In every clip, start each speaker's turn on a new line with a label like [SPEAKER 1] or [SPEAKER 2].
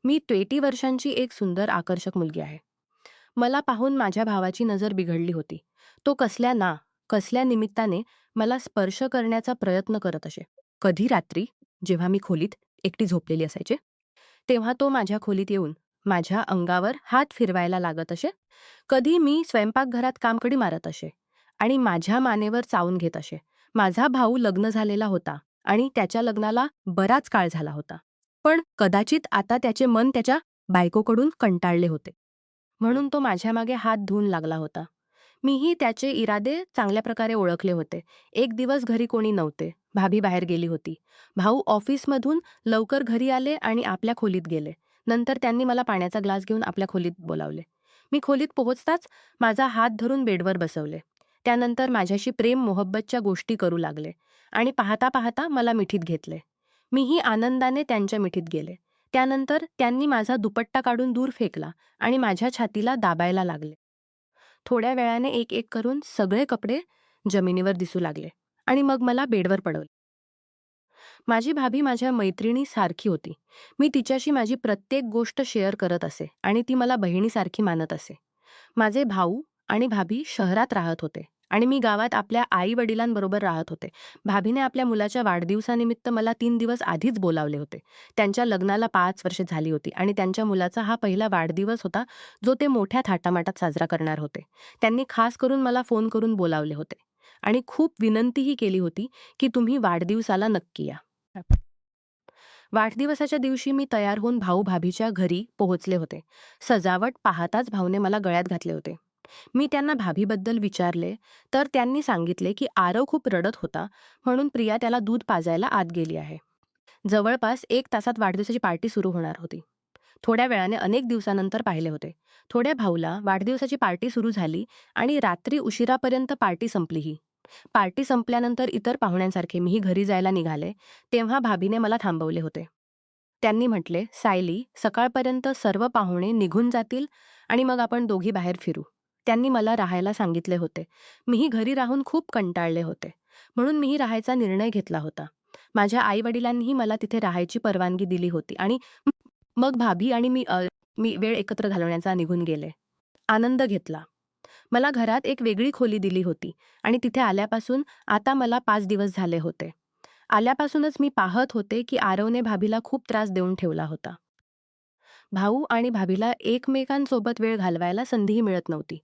[SPEAKER 1] मी 20 वर्षांची एक सुंदर आकर्षक मुलगी आहे. मला पाहून माझ्या भावाची नजर बिघडली होती. तो कसल्या निमित्ताने मला स्पर्श करण्याचा प्रयत्न करत असे. कधी रात्री, जेव्हा मी खोलीत एकटी झोपलेली असायचे, तेव्हा तो माझ्या खोलीत येऊन माझ्या अंगावर हात फिरवायला लागत असे. कधी मी स्वयंपाकघरात कामकडी मारत असे आणि माझ्या मानेवर चावून घेत असे. माझा भाऊ लग्न झालेला होता आणि त्याच्या लग्नाला बराच काळ झाला होता. पण कदाचित आता त्याचे मन त्याच्या बायकोकडून कंटाळले होते. म्हणून तो माझ्या मागे हात धुवून लागला होता. मीही त्याचे इरादे चांगल्या प्रकारे ओळखले होते. एक दिवस घरी कोणी नव्हते. भाभी बाहेर गेली होती. भाऊ ऑफिसमधून लवकर घरी आले आणि आपल्या खोलीत गेले. नंतर त्यांनी मला पाण्याचा ग्लास घेऊन आपल्या खोलीत बोलावले. मी खोलीत पोहोचताच माझा हात धरून बेडवर बसवले. त्यानंतर माझ्याशी प्रेम मोहब्बतच्या गोष्टी करू लागले आणि पाहता पाहता मला मिठीत घेतले. मीही आनंदाने त्यांच्या मिठीत गेले. त्यानंतर त्यांनी माझा दुपट्टा काढून दूर फेकला आणि माझ्या छातीला दाबायला लागले. थोड्या वेळाने एक एक करून सगळे कपडे जमिनीवर दिसू लागले आणि मग मला बेडवर पडवले. माझी भाभी माझ्या मैत्रिणीसारखी होती. मी तिच्याशी माझी प्रत्येक गोष्ट शेअर करत असे आणि ती मला बहिणीसारखी मानत असे. माझे भाऊ आणि भाभी शहरात राहत होते आणि मी गावात आपल्या आई-वडिलांबरोबर राहत होते. भाभीने आपल्या मुलाच्या वाढदिवसानिमित्त मला 3 दिवस आधीच बोलावले होते. त्यांच्या लग्नाला 5 वर्षे झाली होती आणि त्यांच्या मुलाचा हा पहिला वाढदिवस होता, जो ते मोठ्या थाटामाटात साजरा करणार होते. त्यांनी खास करून मला फोन करून बोलावले होते आणि खूप विनंतीही केली होती, की तुम्ही वाढदिवसाला नक्की या. वाढदिवसाच्या दिवशी मी तयार होऊन भाऊ-भाभीच्या घरी पोहोचले होते. सजावट पाहताच भाऊने मला गळ्यात घातले होते. मी त्यांना भाभीबद्दल विचारले, तर त्यांनी सांगितले की आरव खूप रडत होता, म्हणून प्रिया त्याला दूध पाजायला आत गेली आहे. जवळपास 1 तासात वाढदिवसाची पार्टी सुरू होणार होती. थोड्या वेळाने अनेक दिवसानंतर पाहिले होते. थोड्या भाऊला वाढदिवसाची पार्टी सुरू झाली आणि रात्री उशिरापर्यंत पार्टी संपलीही. पार्टी संपल्यानंतर इतर पाहुण्यांसारखे मीही घरी जायला निघाले, तेव्हा भाभीने मला थांबवले होते. त्यांनी म्हटले, "सायली, सकाळपर्यंत सर्व पाहुणे निघून जातील आणि मग आपण दोघी बाहेर फिरू." त्यांनी मला राहायला सांगितले होते. मीही घरी राहून खूप कंटाळले होते. म्हणून मीही राहायचा निर्णय घेतला होता. माझ्या आई-वडिलांनीही मला तिथे राहायची परवानगी दिली होती आणि मग भाभी आणि मी वेळ एकत्र घालवण्याचा निघून गेले. आनंद घेतला. मला घरात एक वेगळी खोली दिली होती आणि तिथे आल्यापासून आता मला 5 दिवस झाले होते. आल्यापासूनच मी पाहत होते की आरवने भाभीला खूप त्रास देऊन ठेवला होता. भाऊ आणि भाभीला एकमेकांसोबत वेळ घालवायला संधीही मिळत नव्हती.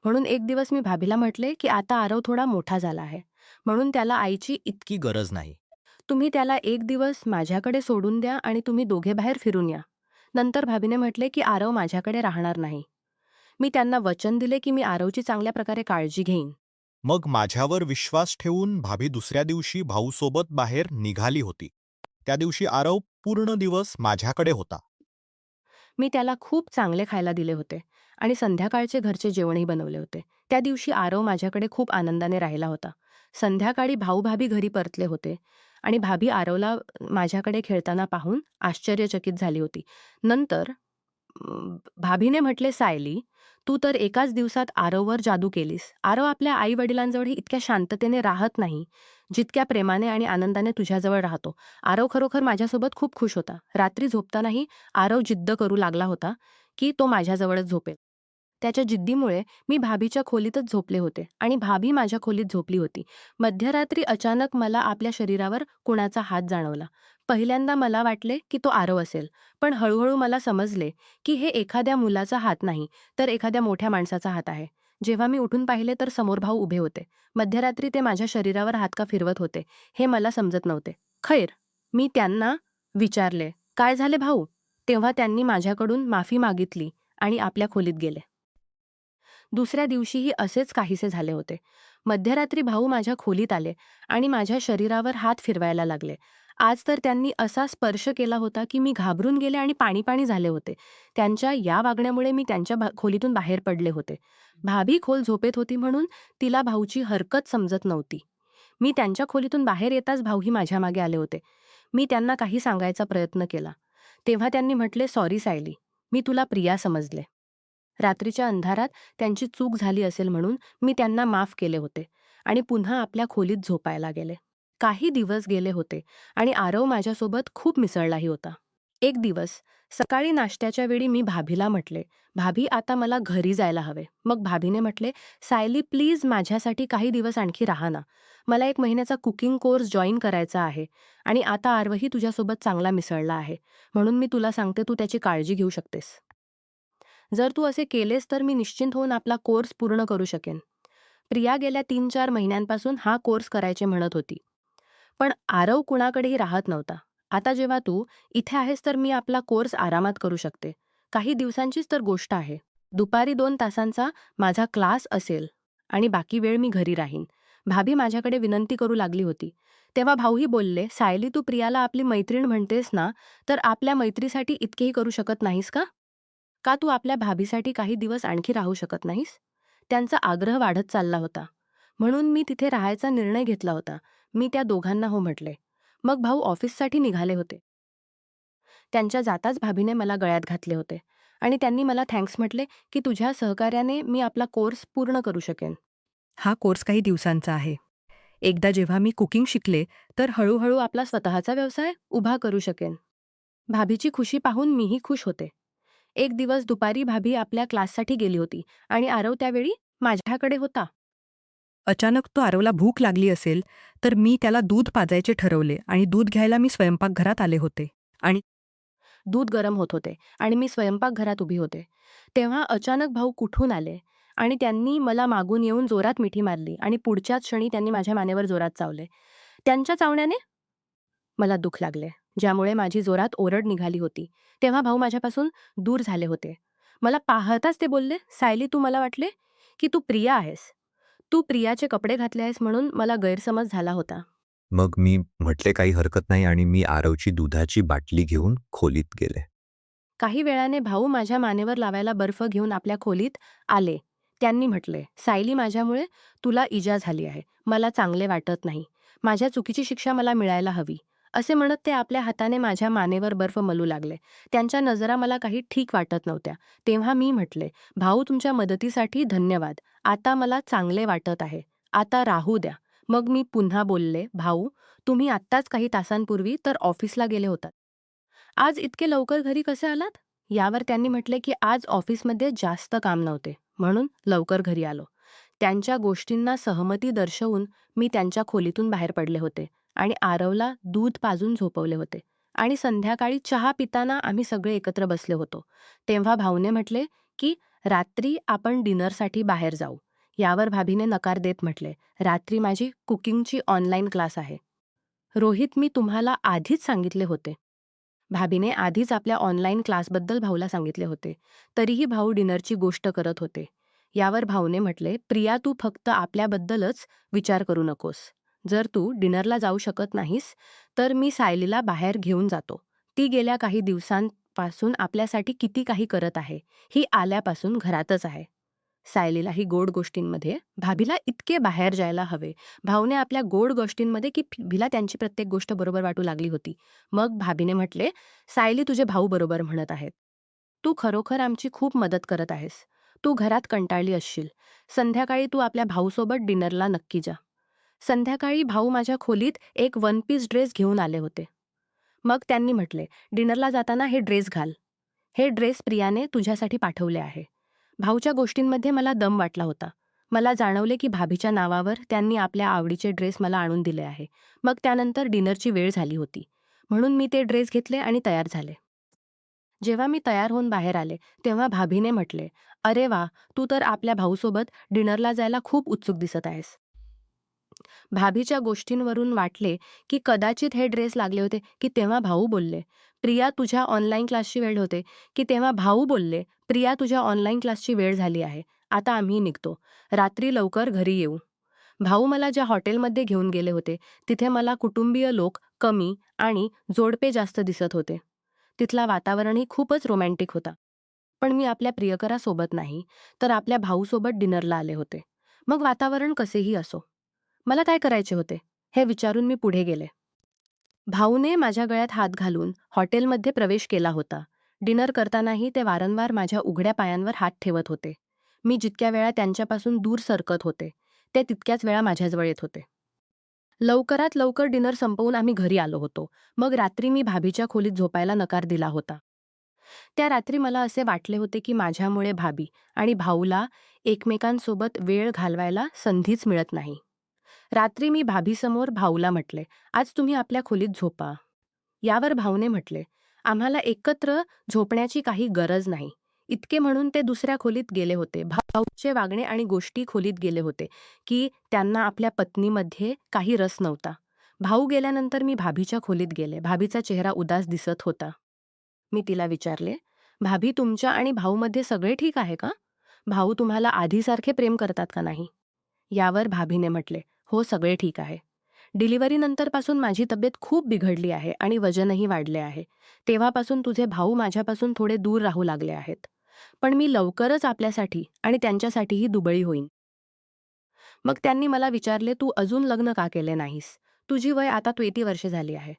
[SPEAKER 1] म्हणून एक दिवस मी भाभीला म्हटले की आता आरव थोडा मोठा झाला आहे. म्हणून त्याला आईची
[SPEAKER 2] की गरज नाही.
[SPEAKER 1] तुम्ही त्याला एक दिवस माझ्याकडे सोडून द्या आणि तुम्ही दोघे बाहेर फिरून या. नंतर भाभीने म्हटले की आरव माझ्याकडे राहणार नाही. मी त्यांना वचन दिले की मी आरवची चांगल्या प्रकारे काळजी घेईन.
[SPEAKER 2] मग माझ्यावर विश्वास ठेवून भाभी दुसऱ्या दिवशी भाऊसोबत बाहेर निघाली होती. त्या दिवशी आरव पूर्ण दिवस माझ्याकडे होता.
[SPEAKER 1] मी त्याला खूप चांगले खायला दिले होते आणि संध्याकाळचे घरचे जेवणही बनवले होते. त्या दिवशी आरव माझ्याकडे खूप आनंदाने राहिला होता. संध्याकाळी भाऊ-भाभी घरी परतले होते आणि भाभी आरवला माझ्याकडे खेळताना पाहून आश्चर्यचकित झाली होती. नंतर भाभीने म्हटले, "सायली, तू तर एकाच दिवसात आरववर जादू केलीस. आरव आपल्या आई-वडिलांजवळ इतक्या शांततेने राहत नाही, जितक्या प्रेमाने आणि आनंदाने तुझ्याजवळ राहतो. आरव खरोखर माझ्यासोबत खूप खुश होता. रात्री झोपतानाही आरव जिद्द करू लागला होता, की तो माझ्याजवळच झोपेल. त्याच्या जिद्दीमुळे मी भाभीच्या खोलीतच झोपले होते आणि भाभी माझ्या खोलीत झोपली होती. मध्यरात्री अचानक मला आपल्या शरीरावर कुणाचा हात जाणवला. पहिल्यांदा मला वाटले, की तो आरव असेल. पण हळूहळू मला समजले, की हे एखाद्या मुलाचा हात नाही, तर एखाद्या मोठ्या माणसाचा हात आहे. जेव्हा मी उठून पाहिले तर समोर भाऊ उभे होते. मध्यरात्री ते माझ्या शरीरावर हात का फिरवत होते, हे मला समजत नव्हते. खैर, मी त्यांना विचारले, "काय झाले भाऊ?" तेव्हा त्यांनी माझ्याकडून माफी मागितली आणि आपल्या खोलीत गेले. दुसऱ्या दिवशीही असेच काहीसे झाले होते. मध्यरात्री भाऊ माझ्या खोलीत आले आणि माझ्या शरीरावर हात फिरवायला लागले. आज तर त्यांनी असा स्पर्श केला होता की मी घाबरून गेले आणि पाणी-पाणी झाले होते. त्यांच्या या वागण्यामुळे मी त्यांच्या खोलीतून बाहेर पडले होते. भाभी खोल झोपेत होती म्हणून तिला भाऊची हरकत समजत नव्हती. मी त्यांच्या खोलीतून बाहेर येताच भाऊही माझ्या मागे आले होते. मी त्यांना काही सांगायचा प्रयत्न केला. तेव्हा त्यांनी म्हटले, "सॉरी सायली, मी तुला प्रिया समजले." रात्रीच्या अंधारात त्यांची चूक झाली असेल म्हणून मी त्यांना माफ केले होते आणि पुन्हा आपल्या खोलीत झोपायला गेले. काही दिवस गेले होते आणि आरव माझ्यासोबत खूप मिसळलाही होता. एक दिवस सकाळी नाश्त्याच्या वेळी मी भाभीला म्हटले, "भाभी आता मला घरी जायला हवे." मग भाभीने म्हटले, "सायली प्लीज माझ्यासाठी काही दिवस आणखी राहा ना. मला 1 महिन्याचा कुकिंग कोर्स जॉइन करायचा आहे आणि आता आरवही तुझ्यासोबत चांगला मिसळला आहे. म्हणून मी तुला सांगते तू त्याची काळजी घेऊ शकतेस. जर तू असे केलेस तर मी निश्चिंत होऊन आपला कोर्स पूर्ण करू शकेन." प्रिया गेल्या 3-4 महिन्यांपासून हा कोर्स करायचे म्हणत होती. पण आरव कुणाकडेही राहत नव्हता. आता जेव्हा तू इथे आहेस तर मी आपला कोर्स आरामात करू शकते. काही दिवसांचीच तर गोष्ट आहे. दुपारी 2 तासांचा माझा क्लास असेल आणि बाकी वेळ मी घरी राहीन. भाभी माझ्याकडे विनंती करू लागली होती. तेव्हा भाऊही बोलले, "सायली तू प्रियाला आपली मैत्रीण म्हणतेस ना, तर आपल्या मैत्रीसाठी इतकेही करू शकत नाहीस का? का तू आपल्या भाभीसाठी काही दिवस आणखी राहू शकत नाहीस?" त्यांचा आग्रह वाढत चालला होता. म्हणून मी तिथे राहायचा निर्णय घेतला होता. मी त्या दोघांना हो म्हटले. मग भाऊ ऑफिससाठी निघाले होते. त्यांच्या जाताच भाभीने मला गळ्यात घातले होते आणि त्यांनी मला थँक्स म्हटले, की तुझ्या सहकार्याने मी आपला कोर्स पूर्ण करू शकेन.
[SPEAKER 3] हा कोर्स काही दिवसांचा आहे. एकदा जेव्हा मी कुकिंग शिकले,
[SPEAKER 1] तर हळूहळू आपला स्वतःचा व्यवसाय उभा करू शकेन. भाभीची खुशी पाहून मीही खुश होते. एक दिवस दुपारी भाभी आपल्या क्लाससाठी गेली होती आणि आरव त्यावेळी माझ्याकडे होता.
[SPEAKER 3] अचानक तो आरवला भूक लागली असेल, तर मी त्याला दूध पाजायचे ठरवले आणि दूध घ्यायला मी स्वयंपाकघरात आले होते. आणि
[SPEAKER 1] दूध गरम होत होते आणि मी स्वयंपाकघरात उभी होते. तेव्हा अचानक भाऊ कुठून आले आणि त्यांनी मला मागून येऊन जोरात मिठी मारली आणि पुढच्याच क्षणी त्यांनी माझ्या मानेवर जोरात चावले. त्यांच्या चावण्याने मला दुःख लागले, ज्यामुळे माझी जोरात ओरड निघाली होती. तेव्हा भाऊ माझ्यापासून दूर झाले होते. मला पाहताच ते बोलले, "सायली तू मला वाटले, की तू प्रिया आहेस. तू प्रियाचे कपडे घातले आहेस म्हणून मला गैरसमज झाला होता."
[SPEAKER 4] मग मी म्हटले काही हरकत नाही आणि मी आरवची दुधाची बाटली घेऊन खोलीत गेले.
[SPEAKER 1] काही वेळाने भाऊ माझ्या मानेवर लावायला बर्फ घेऊन आपल्या खोलीत आले. त्यांनी म्हटले, "सायली माझ्यामुळे तुला इजा झाली आहे. मला चांगले वाटत नाही. माझ्या चुकीची शिक्षा मला मिळायला हवी." असे म्हणत ते आपल्या हाताने माझ्या मानेवर बर्फ मलू लागले. त्यांच्या नजरा मला काही ठीक वाटत नव्हत्या. तेव्हा मी म्हटले, "भाऊ तुमच्या मदतीसाठी धन्यवाद. आता मला चांगले वाटत आहे. आता राहू द्या." मग मी पुन्हा बोलले, "भाऊ, तुम्ही आत्ताच काही तासांपूर्वी तर ऑफिसला गेले होतात. आज इतके लवकर घरी कसे आलात?" यावर त्यांनी म्हटले, की आज ऑफिसमध्ये जास्त काम नव्हते, म्हणून लवकर घरी आलो. त्यांच्या गोष्टींना सहमती दर्शवून मी त्यांच्या खोलीतून बाहेर पडले होते आणि आरवला दूध पाजून झोपवले होते आणि संध्याकाळी चहा पिताना आम्ही सगळे एकत्र बसले होतो. तेव्हा भाऊने म्हटले, की "रात्री आपण डिनरसाठी बाहेर जाऊ." यावर भाभीने नकार देत म्हटले, "रात्री माझी कुकिंगची ऑनलाईन क्लास आहे." "रोहित, मी तुम्हाला आधीच सांगितले होते." भाभीने आधीच आपल्या ऑनलाईन क्लासबद्दल भाऊला सांगितले होते. तरीही भाऊ डिनरची गोष्ट करत होते. यावर भाऊने म्हटले, "प्रिया तू फक्त आपल्याबद्दलच विचार करू नकोस. जर तू डिनरला जाऊ शकत नाहीस, तर मी सायलीला बाहेर घेऊन जातो. ती गेल्या काही दिवसांपासून आपल्यासाठी किती काही करत आहे. ही आल्यापासून घरातच आहे." सायलीलाही गोड गोष्टींमध्ये भाभीला इतके बाहेर जायला हवे. भाऊने आपल्या गोड गोष्टींमध्ये की भिला त्यांची प्रत्येक गोष्ट बरोबर वाटू लागली होती. मग भाभीने म्हटले, "सायली तुझे भाऊ बरोबर म्हणत आहेत. तू खरोखर आमची खूप मदत करत आहेस. तू घरात कंटाळली असशील. संध्याकाळी तू आपल्या भाऊसोबत डिनरला नक्की जा." संध्याकाळी भाऊ माझ्या खोलीत एक वन पीस ड्रेस घेऊन आले होते. मग त्यांनी म्हटले, "डिनरला जाताना हे ड्रेस घाल. हे ड्रेस प्रियाने तुझ्यासाठी पाठवले आहे." भाऊच्या गोष्टींमध्ये मला दम वाटला होता. मला जाणवले की भाभीच्या नावावर त्यांनी आपल्या आवडीचे ड्रेस मला आणून दिले आहे. मग त्यानंतर डिनरची वेळ झाली होती. म्हणून मी ते ड्रेस घेतले आणि तयार झाले. जेव्हा मी तयार होऊन बाहेर आले, तेव्हा भाभीने म्हटले, "अरे वा, तू तर आपल्या भाऊसोबत डिनरला जायला खूप उत्सुक दिसत आहेस." भाभीच्या गोष्टींवरून वाटले, की कदाचित हे ड्रेस लागले होते, की तेव्हा भाऊ बोलले, "प्रिया तुझ्या ऑनलाईन क्लासची वेळ होते." की तेव्हा भाऊ बोलले, "प्रिया तुझ्या ऑनलाईन क्लासची वेळ झाली आहे. आता आम्ही निघतो. रात्री लवकर घरी येऊ." भाऊ मला ज्या हॉटेलमध्ये घेऊन गेले होते, तिथे मला कुटुंबीय लोक कमी आणि जोडपे जास्त दिसत होते. तिथला वातावरणही खूपच रोमॅन्टिक होता. पण मी आपल्या प्रियकरासोबत नाही, तर आपल्या भाऊसोबत डिनरला आले होते. मग वातावरण कसेही असो, मला काय करायचे होते, हे विचारून मी पुढे गेले. भाऊने माझ्या गळ्यात हात घालून हॉटेलमध्ये प्रवेश केला होता. डिनर करतानाही ते वारंवार माझ्या उघड्या पायांवर हात ठेवत होते. मी जितक्या वेळा त्यांच्यापासून दूर सरकत होते, ते तितक्याच वेळा माझ्याजवळ येत होते. लवकरात लवकर डिनर संपवून आम्ही घरी आलो होतो. मग रात्री मी भाभीच्या खोलीत झोपायला नकार दिला होता. त्या रात्री मला असे वाटले होते की माझ्यामुळे भाभी आणि भाऊला एकमेकांसोबत वेळ घालवायला संधीच मिळत नाही. रात्री मी भाभीसमोर भाऊला म्हटले, "आज तुम्ही आपल्या खोलीत झोपा." यावर भाऊने म्हटले, "आम्हाला एकत्र झोपण्याची काही गरज नाही." इतके म्हणून ते दुसऱ्या खोलीत गेले होते. भाऊचे वागणे आणि गोष्टी खोलीत गेले होते की त्यांना आपल्या पत्नीमध्ये काही रस नव्हता. भाऊ गेल्यानंतर मी भाभीच्या खोलीत गेले. भाभीचा चेहरा उदास दिसत होता. मी तिला विचारले, "भाभी, तुमच्या आणि भाऊमध्ये सगळे ठीक आहे का? भाऊ तुम्हाला आधीसारखे प्रेम करतात का नाही?" यावर भाभीने म्हटले, "हो, सगळे ठीक आहे. डिलिव्हरीनंतरपासून माझी तब्येत खूप बिघडली आहे आणि वजनही वाढले आहे. तेव्हापासून तुझे भाऊ माझ्यापासून थोडे दूर राहू लागले आहेत. पण मी लवकरच आपल्यासाठी आणि त्यांच्यासाठीही दुबळी होईन." मग त्यांनी मला विचारले, "तू अजून लग्न का केले नाहीस? तुझी वय आता 20 वर्षे झाली आहे.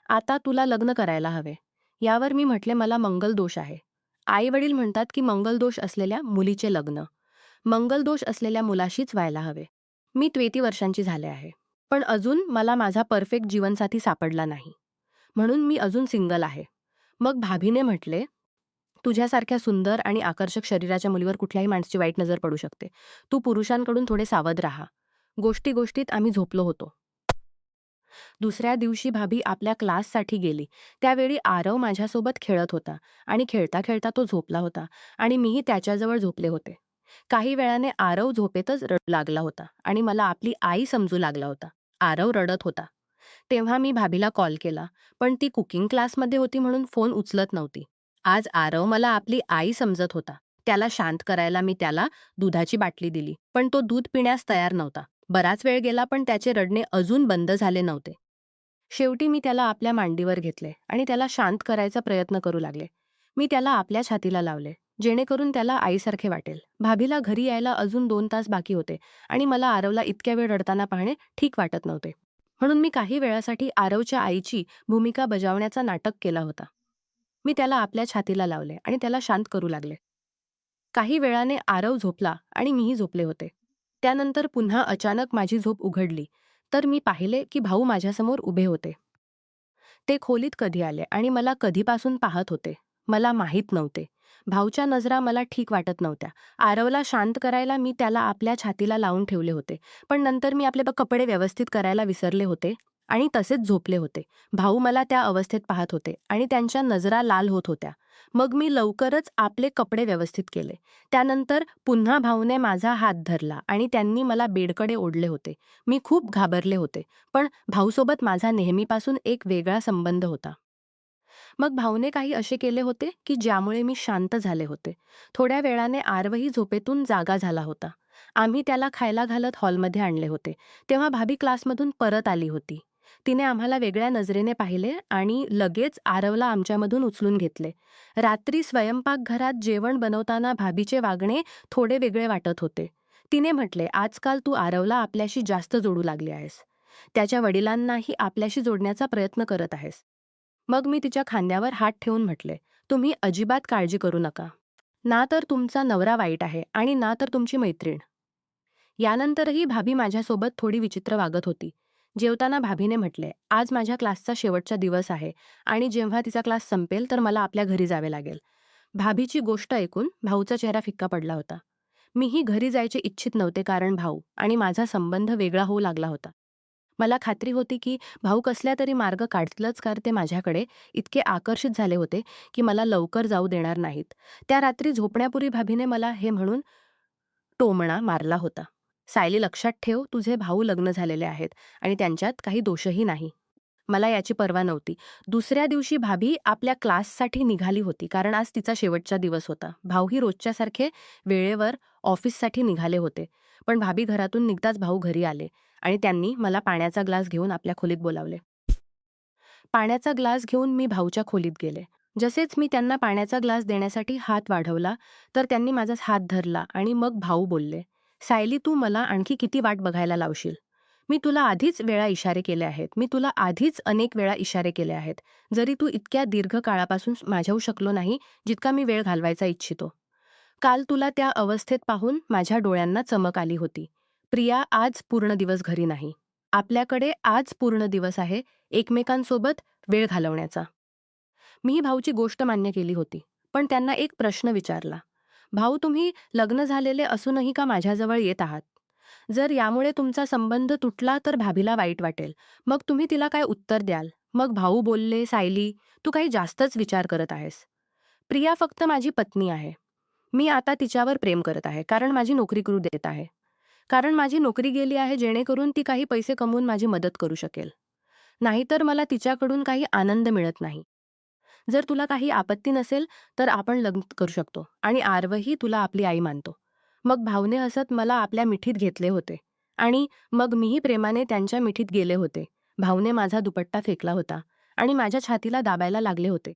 [SPEAKER 1] आता तुला लग्न करायला हवे." यावर मी म्हटले, "मला मंगलदोष आहे. आई-वडील म्हणतात की मंगलदोष असलेल्या मुलीचे लग्न, मंगलदोष असलेल्या मुलाशीच व्हायला हवे. मी 20 वर्षांची झाले आहे. पण अजून मला माझा परफेक्ट जीवनसाथी सापडला नाही. म्हणून मी अजून सिंगल आहे." मग भाभीने म्हटले, "तुझ्यासारख्या सुंदर आणि आकर्षक शरीराच्या मुलीवर कुठल्याही माणसाची वाईट नजर पडू शकते. तू पुरुषांकडून थोडे सावध राहा." गोष्टीत आम्ही झोपलो होतो. दुसऱ्या दिवशी भाभी आपल्या क्लाससाठी गेली. त्यावेळी आरव माझ्यासोबत खेळत होता आणि खेळता खेळता तो झोपला होता आणि मीही त्याच्याजवळ झोपले होते. काही वेळाने आरव झोपेतच रडू लागला होता आणि मला आपली आई समजू लागला होता. आरव रडत होता. तेव्हा मी भाभीला कॉल केला, पण ती कुकिंग क्लासमध्ये होती म्हणून फोन उचलत नव्हती. आज आरव मला आपली आई समजत होता. त्याला शांत करायला मी त्याला दुधाची बाटली दिली, पण तो दूध पिण्यास तयार नव्हता. बराच वेळ गेला पण त्याचे रडणे अजून बंद झाले नव्हते. शेवटी मी त्याला आपल्या मांडीवर घेतले आणि त्याला शांत करायचा प्रयत्न करू लागले. मी त्याला आपल्या छातीला लावले, जेणेकरून त्याला आईसारखे वाटेल. भाभीला घरी यायला अजून 2 तास बाकी होते आणि मला आरवला इतक्या वेळ रडताना पाहणे ठीक वाटत नव्हते. म्हणून मी काही वेळासाठी आरवच्या आईची भूमिका बजावण्याचा नाटक केला होता. मी त्याला आपल्या छातीला लावले आणि त्याला शांत करू लागले. काही वेळाने आरव झोपला आणि मीही झोपले होते. त्यानंतर पुन्हा अचानक माझी झोप उघडली, तर मी पाहिले की भाऊ माझ्यासमोर उभे होते. ते खोलीत कधी आले आणि मला कधीपासून पाहत होते, मला माहीत नव्हते. भाऊच्या नजरा मला ठीक वाटत नव्हत्या. आरवला शांत करायला मी त्याला आपल्या छातीला लावून ठेवले होते. पण नंतर मी आपले कपडे व्यवस्थित करायला विसरले होते आणि तसेच झोपले होते. भाऊ मला त्या अवस्थेत पाहत होते आणि त्यांच्या नजरा लाल होत होत्या. मग मी लवकरच आपले कपडे व्यवस्थित केले. त्यानंतर पुन्हा भाऊने माझा हात धरला आणि त्यांनी मला बेडकडे ओढले होते. मी खूप घाबरले होते. पण भाऊसोबत माझा नेहमीपासून एक वेगळा संबंध होता. मग भाऊने काही असे केले होते की ज्यामुळे मी शांत झाले होते. थोड्या वेळाने आरवही झोपेतून जागा झाला होता. आम्ही त्याला खायला घालत हॉलमध्ये आणले होते. तेव्हा भाभी क्लासमधून परत आली होती. तिने आम्हाला वेगळ्या नजरेने पाहिले आणि लगेच आरवला आमच्यामधून उचलून घेतले. रात्री स्वयंपाकघरात जेवण बनवताना भाभीचे वागणे थोडे वेगळे वाटत होते. तिने म्हटले, "आजकाल तू आरवला आपल्याशी जास्त जोडू लागली आहेस. त्याच्या वडिलांनाही आपल्याशी जोडण्याचा प्रयत्न करत आहेस." मग मी तिच्या खांद्यावर हात ठेवून म्हटले, "तुम्ही अजिबात काळजी करू नका. ना तर तुमचा नवरा वाईट आहे आणि ना तर तुमची मैत्रीण." यानंतरही भाभी माझ्यासोबत थोडी विचित्र वागत होती. जेवताना भाभीने म्हटले, "आज माझ्या क्लासचा शेवटचा दिवस आहे आणि जेव्हा तिचा क्लास संपेल तर मला आपल्या घरी जावे लागेल." भाभीची गोष्ट ऐकून भाऊचा चेहरा फिक्का पडला होता. मीही घरी जायचे इच्छित नव्हते कारण भाऊ आणि माझा संबंध वेगळा होऊ लागला होता. मला खात्री होती की भाऊ कसल्या तरी मार्ग काढतीलच, कारण ते माझ्याकडे इतके आकर्षित झाले होते की मला लवकर जाऊ देणार नाहीत. त्या रात्री झोपण्यापूर्वी भाभीने मला हे म्हणून टोमणा मारला होता, "सायली, लक्षात ठेव, तुझे भाऊ लग्न झालेले आहेत आणि त्यांच्यात काही दोषही नाही." मला याची पर्वा नव्हती. दुसऱ्या दिवशी भाभी आपल्या क्लाससाठी निघाली होती कारण आज तिचा शेवटचा दिवस होता. भाऊही रोजच्यासारखे वेळेवर ऑफिससाठी निघाले होते. पण भाभी घरातून निघताच भाऊ घरी आले आणि त्यांनी मला पाण्याचा ग्लास घेऊन आपल्या खोलीत बोलावले. पाण्याचा ग्लास घेऊन मी भाऊच्या खोलीत गेले. जसेच मी त्यांना पाण्याचा ग्लास देण्यासाठी हात वाढवला, तर त्यांनी माझा हात धरला आणि मग भाऊ बोलले, "सायली, तू मला आणखी किती वाट बघायला लावशील? मी तुला आधीच वेळा इशारे केले आहेत. मी तुला आधीच अनेक वेळा इशारे केले आहेत. जरी तू इतक्या दीर्घ काळापासून माझ्याहून शकलो नाही, जितका मी वेळ घालवायचा इच्छितो. काल तुला त्या अवस्थेत पाहून माझ्या डोळ्यांना चमक आली होती. प्रिया आज पूर्ण दिवस घरी नाही." आपल्याकडे आज पूर्ण दिवस आहे एकमेकांसोबत वेळ घालवण्याचा. मी ही भाऊची गोष्ट मान्य केली होती, पण त्यांना एक प्रश्न विचारला. भाऊ, तुम्ही लग्न झालेले असूनही का माझ्याजवळ येत आहात? जर यामुळे तुमचा संबंध तुटला तर भाभीला वाईट वाटेल. मग तुम्ही तिला काय उत्तर द्याल? मग भाऊ बोलले, सायली, तू काही जास्तच विचार करत आहेस. प्रिया फक्त माझी पत्नी आहे. मी आता तिच्यावर प्रेम करत आहे, कारण माझी नोकरी करू देत आहे. कारण माझी नोकरी गेली आहे जेणेकरून ती काही पैसे कमवून माझी मदत करू शकेल. नाहीतर मला तिच्याकडून काही आनंद मिळत नाही. जर तुला काही आपत्ती नसेल तर आपण लग्न करू शकतो आणि आरवही तुला आपली आई मानतो. मग भाऊने हसत मला आपल्या मिठीत घेतले होते आणि मग मीही प्रेमाने त्यांच्या मिठीत गेले होते. भाऊने माझा दुपट्टा फेकला होता आणि माझ्या छातीला दाबायला लागले होते.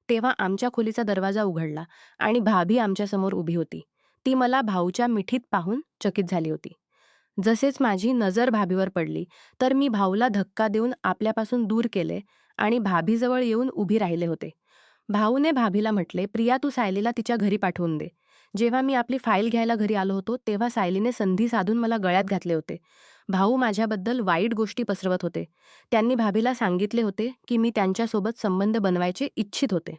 [SPEAKER 1] तेव्हा आमच्या खोलीचा दरवाजा उघडला आणि भाभी आमच्यासमोर उभी होती. ती मला भाऊच्या मिठीत पाहून चकित झाली होती. जसेच माझी नजर भाभीवर पडली तर मी भाऊला धक्का देऊन आपल्यापासून दूर केले आणि भाभीजवळ येऊन उभी राहिले होते. भाऊने भाभीला म्हटले, प्रिया, तू सायलीला तिच्या घरी पाठवून दे. जेव्हा मी आपली फाईल घ्यायला घरी आलो होतो तेव्हा सायलीने संधी साधून मला गळ्यात घातले होते. भाऊ माझ्याबद्दल वाईट गोष्टी पसरवत होते. त्यांनी भाभीला सांगितले होते की मी त्यांच्यासोबत संबंध बनवायचे इच्छित होते.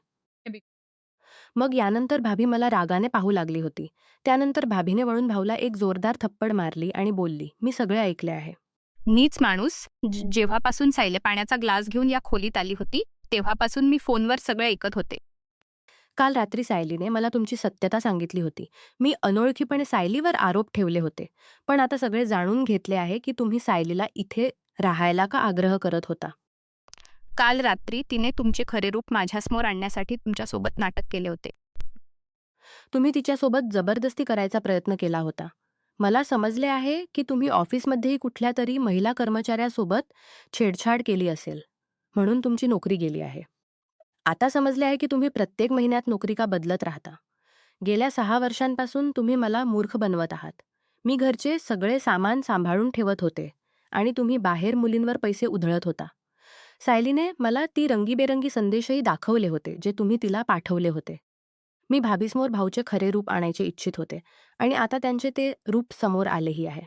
[SPEAKER 1] मग यानंतर भाभी मला रागाने पाहू लागली होती. त्यानंतर भाभीने वळून भाऊला एक जोरदार थप्पड मारली आणि बोलली, मी सगळे ऐकले आहे.
[SPEAKER 5] नीच माणूस. जेव्हापासून सायले पाण्याचा ग्लास घेऊन या खोलीत आली होती तेव्हापासून मी फोनवर सगळं ऐकत होते.
[SPEAKER 1] काल रात्री सायलीने मला तुमची सत्यता सांगितली होती. मी अनोळखीपणे सायलीवर आरोप ठेवले होते. पण आता सगळे जाणून घेतले आहे की तुम्ही सायलीला इथे राहायला का आग्रह करत होता.
[SPEAKER 5] काल रात्री तिने तुमचे खरे रूप माझ्यासमोर आणण्यासाठी तुमच्यासोबत नाटक केले होते.
[SPEAKER 1] तुम्ही तिच्यासोबत जबरदस्ती करायचा प्रयत्न केला होता. मला समजले आहे की तुम्ही ऑफिसमध्येही कुठल्या तरी महिला कर्मचाऱ्यासोबत छेडछाड केली असेल, म्हणून तुमची नोकरी गेली आहे. आता समजले आहे की तुम्ही प्रत्येक महिन्यात नोकरी का बदलत राहता. गेल्या 6 वर्षांपासून तुम्ही मला मूर्ख बनवत आहात. मी घरचे सगळे सामान सांभाळून ठेवत होते आणि तुम्ही बाहेर मुलींवर पैसे उधळत होता. सायलीने मला ती रंगीबेरंगी संदेशही दाखवले होते जे तुम्ही तिला पाठवले होते. मी भाभीसमोर भाऊचे खरे रूप आणायचे इच्छित होते आणि आता त्यांचे ते रूप समोर आलेही आहे.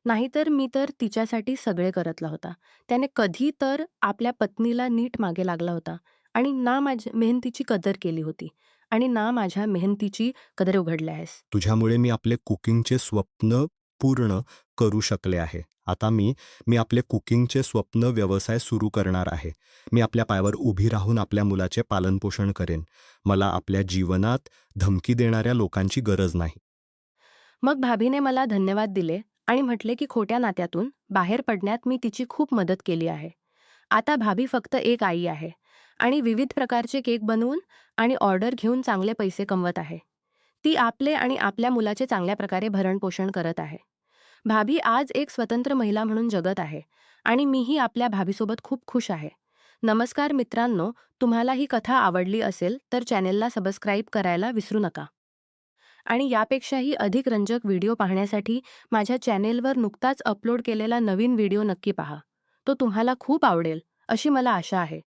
[SPEAKER 1] नाहीतर मी तर तिच्यासाठी सगळे करतला होता. त्याने कधी तर आपल्या पत्नीला नीट मागे लागला होता आणि ना माझ्या मेहनतीची कदर केली होती आणि ना माझ्या मेहनतीची कदर उघडली आहेस.
[SPEAKER 2] तुझ्यामुळे मी आपले कुकिंगचे स्वप्न पूर्ण करू शकले आहे. आता मी मी आपले कुकिंगचे स्वप्न व्यवसाय सुरू करणार आहे. मी आपल्या पायावर उभी राहून आपल्या मुलाचे पालनपोषण करेन. मला आपल्या जीवनात धमकी देणाऱ्या लोकांची गरज नाही.
[SPEAKER 1] मग भाभीने मला धन्यवाद दिले आणि म्हटले की खोट्या नात्यातून बाहेर पडण्यात मी तिची खूप मदत केली आहे. आता भाभी फक्त एक आई आहे आणि विविध प्रकारचे केक बनवून आणि ऑर्डर घेऊन चांगले पैसे कमवत आहे. ती आपले आणि आपल्या मुलाचे चांगल्या प्रकारे भरणपोषण करत आहे. भाभी आज एक स्वतंत्र महिला म्हणून जगत आहे आणि मीही आपल्या भाभीसोबत खूप खुश आहे. नमस्कार मित्रांनो, तुम्हाला ही कथा आवडली असेल तर चॅनेलला सबस्क्राईब करायला विसरू नका. आणि यापेक्षाही अधिक रंजक व्हिडिओ पाहण्यासाठी माझ्या चॅनेलवर नुकताच अपलोड केलेला नवीन व्हिडिओ नक्की पहा. तो तुम्हाला खूप आवडेल अशी मला आशा आहे.